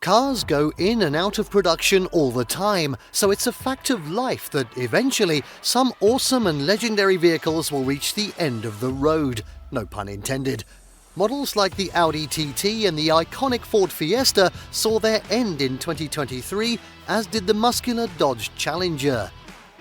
Cars go in and out of production all the time, so it's a fact of life that eventually some awesome and legendary vehicles will reach the end of the road. No pun intended. Models like the Audi TT and the iconic Ford Fiesta saw their end in 2023, as did the muscular Dodge Challenger.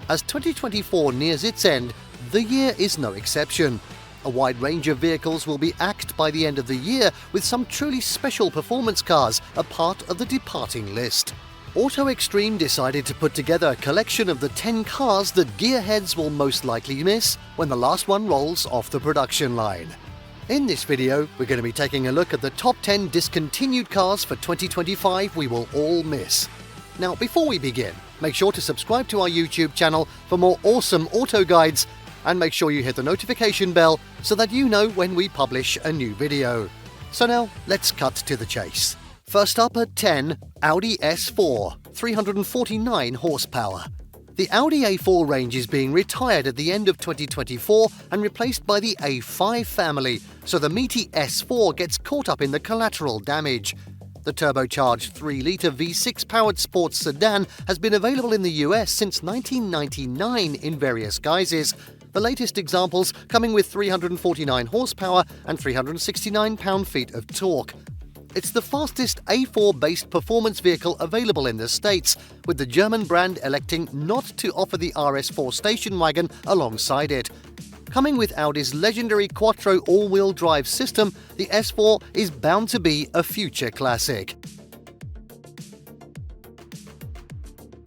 As 2024 nears its end, the year is no exception. A wide range of vehicles will be axed by the end of the year, with some truly special performance cars a part of the departing list. Auto Xtreme decided to put together a collection of the 10 cars that gearheads will most likely miss when the last one rolls off the production line. In this video, we're going to be taking a look at the top 10 discontinued cars for 2025 we will all miss. Now, before we begin, make sure to subscribe to our YouTube channel for more awesome auto guides, and make sure you hit the notification bell so that you know when we publish a new video. So now, let's cut to the chase. First up at 10, Audi S4, 349 horsepower. The Audi A4 range is being retired at the end of 2024 and replaced by the A5 family, so the meaty S4 gets caught up in the collateral damage. The turbocharged 3-litre V6 powered sports sedan has been available in the US since 1999 in various guises, the latest examples coming with 349 horsepower and 369 pound-feet of torque. It's the fastest A4-based performance vehicle available in the States, with the German brand electing not to offer the RS4 station wagon alongside it. Coming with Audi's legendary Quattro all-wheel drive system, the S4 is bound to be a future classic.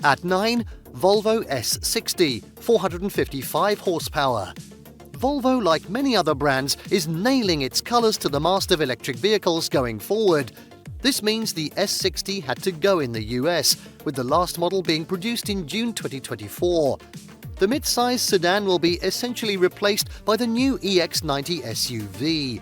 At 9, Volvo S60, 455 horsepower. Volvo, like many other brands, is nailing its colours to the mast of electric vehicles going forward. This means the S60 had to go in the US, with the last model being produced in June 2024. The mid-size sedan will be essentially replaced by the new EX90 SUV.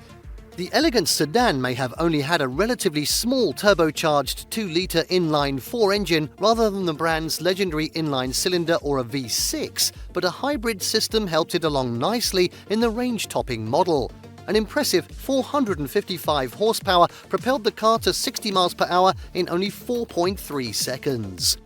The elegant sedan may have only had a relatively small turbocharged 2-litre inline-4 engine rather than the brand's legendary inline-cylinder or a V6, but a hybrid system helped it along nicely in the range-topping model. An impressive 455 horsepower propelled the car to 60 miles per hour in only 4.3 seconds.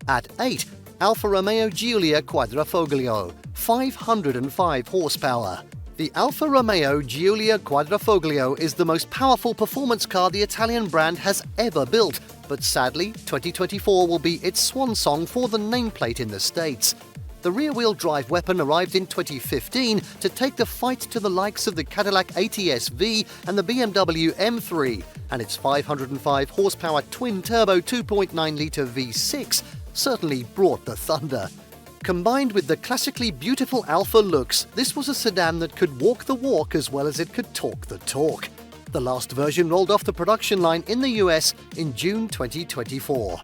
At 8, Alfa Romeo Giulia Quadrafoglio, 505 horsepower. The Alfa Romeo Giulia Quadrafoglio is the most powerful performance car the Italian brand has ever built, but sadly, 2024 will be its swan song for the nameplate in the States. The rear-wheel drive weapon arrived in 2015 to take the fight to the likes of the Cadillac ATS-V and the BMW M3, and its 505 horsepower twin-turbo 2.9-litre V6 certainly brought the thunder. Combined with the classically beautiful Alfa looks, this was a sedan that could walk the walk as well as it could talk the talk. The last version rolled off the production line in the US in June 2024.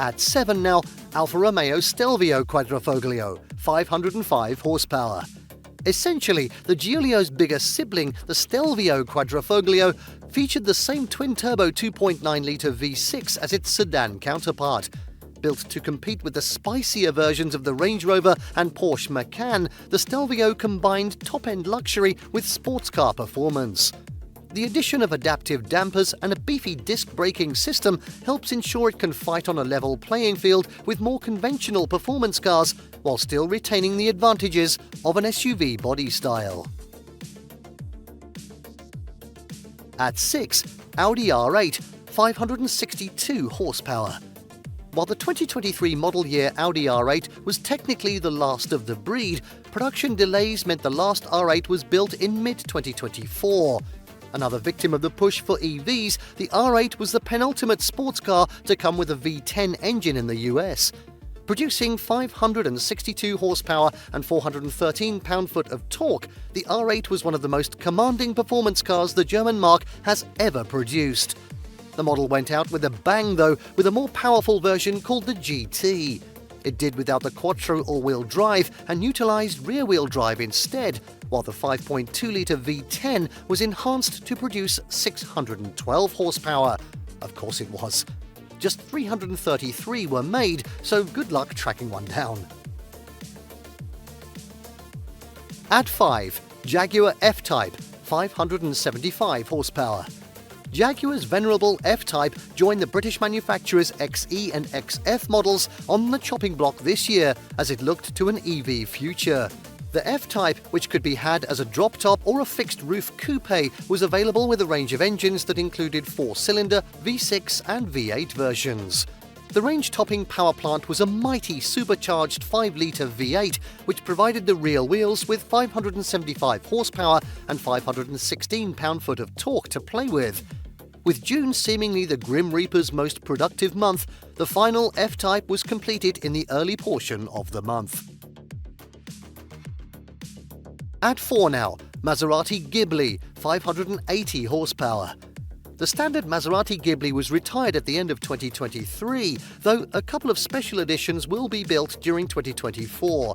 At 7 now, Alfa Romeo Stelvio Quadrafoglio, 505 horsepower. Essentially, the Giulia's bigger sibling, the Stelvio Quadrafoglio, featured the same twin-turbo 2.9-litre V6 as its sedan counterpart. Built to compete with the spicier versions of the Range Rover and Porsche Macan, the Stelvio combined top-end luxury with sports car performance. The addition of adaptive dampers and a beefy disc braking system helps ensure it can fight on a level playing field with more conventional performance cars, while still retaining the advantages of an SUV body style. At 6, Audi R8, 562 horsepower. While the 2023 model year Audi R8 was technically the last of the breed, production delays meant the last R8 was built in mid-2024. Another victim of the push for EVs, the R8 was the penultimate sports car to come with a V10 engine in the US. Producing 562 horsepower and 413 pound-foot of torque, the R8 was one of the most commanding performance cars the German marque has ever produced. The model went out with a bang though, with a more powerful version called the GT. It did without the Quattro all-wheel drive and utilised rear-wheel drive instead, while the 5.2-litre V10 was enhanced to produce 612 horsepower. Of course it was. Just 333 were made, so good luck tracking one down. At 5, Jaguar F-Type, 575 horsepower. Jaguar's venerable F-Type joined the British manufacturer's XE and XF models on the chopping block this year as it looked to an EV future. The F-Type, which could be had as a drop-top or a fixed-roof coupe, was available with a range of engines that included 4-cylinder, V6 and V8 versions. The range-topping power plant was a mighty supercharged 5-litre V8, which provided the rear wheels with 575 horsepower and 516 pound-foot of torque to play with. With June seemingly the Grim Reaper's most productive month, the final F-Type was completed in the early portion of the month. At 4 now, Maserati Ghibli, 580 horsepower. The standard Maserati Ghibli was retired at the end of 2023, though a couple of special editions will be built during 2024.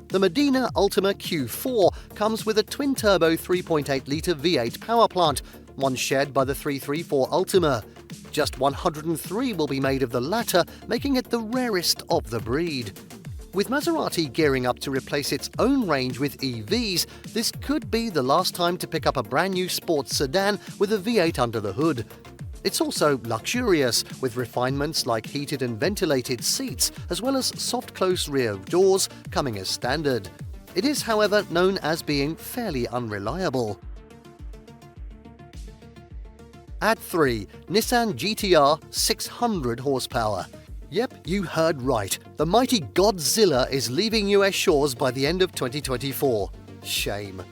The Medina Ultima Q4 comes with a twin-turbo 3.8-litre V8 power plant, one shared by the 334 Ultima. Just 103 will be made of the latter, making it the rarest of the breed. With Maserati gearing up to replace its own range with EVs, this could be the last time to pick up a brand new sports sedan with a V8 under the hood. It's also luxurious, with refinements like heated and ventilated seats, as well as soft-close rear doors coming as standard. It is, however, known as being fairly unreliable. At 3, Nissan GT-R, 600 horsepower. Yep, you heard right. The mighty Godzilla is leaving US shores by the end of 2024. Shame.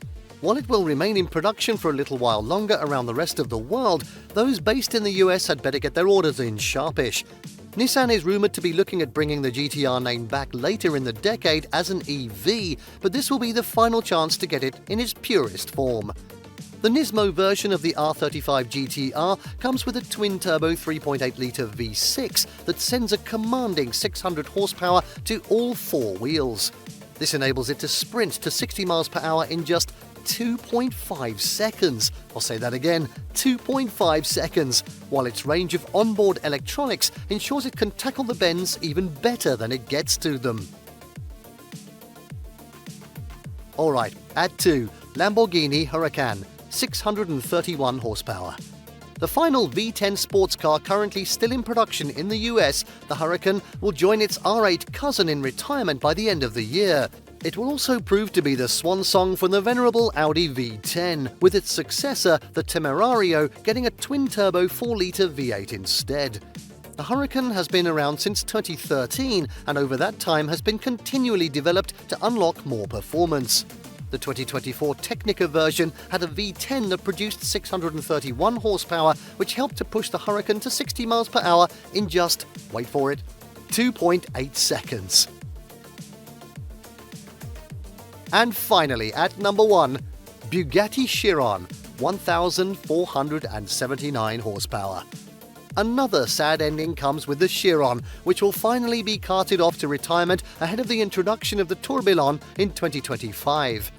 While it will remain in production for a little while longer around the rest of the world, those based in the US had better get their orders in sharpish. Nissan is rumoured to be looking at bringing the GT-R name back later in the decade as an EV, but this will be the final chance to get it in its purest form. The Nismo version of the R35 GT-R comes with a twin-turbo 3.8-litre V6 that sends a commanding 600 horsepower to all 4 wheels. This enables it to sprint to 60 miles per hour in just 2.5 seconds. I'll say that again, 2.5 seconds, while its range of onboard electronics ensures it can tackle the bends even better than it gets to them. Alright, at 2, Lamborghini Huracán, 631 horsepower. The final V10 sports car currently still in production in the US, the Huracán will join its R8 cousin in retirement by the end of the year. It will also prove to be the swan song for the venerable Audi V10, with its successor, the Temerario, getting a twin-turbo 4-litre V8 instead. The Huracán has been around since 2013 and over that time has been continually developed to unlock more performance. The 2024 Technica version had a V10 that produced 631 horsepower, which helped to push the Huracán to 60 miles per hour in just, wait for it, 2.8 seconds. And finally, at number 1, Bugatti Chiron, 1,479 horsepower. Another sad ending comes with the Chiron, which will finally be carted off to retirement ahead of the introduction of the Tourbillon in 2025.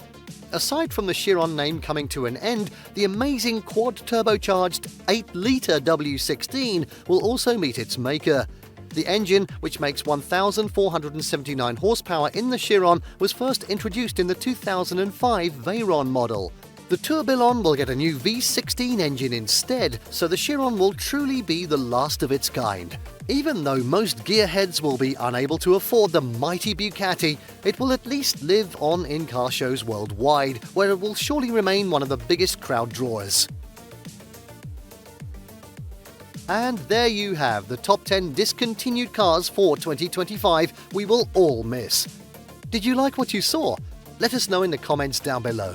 Aside from the Chiron name coming to an end, the amazing quad-turbocharged 8-litre W16 will also meet its maker. The engine, which makes 1,479 horsepower in the Chiron, was first introduced in the 2005 Veyron model. The Tourbillon will get a new V16 engine instead, so the Chiron will truly be the last of its kind. Even though most gearheads will be unable to afford the mighty Bugatti, it will at least live on in car shows worldwide, where it will surely remain one of the biggest crowd drawers. And there you have the top 10 discontinued cars for 2025 we will all miss. Did you like what you saw? Let us know in the comments down below.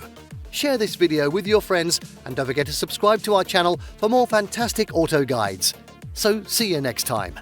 Share this video with your friends and don't forget to subscribe to our channel for more fantastic auto guides. So see you next time.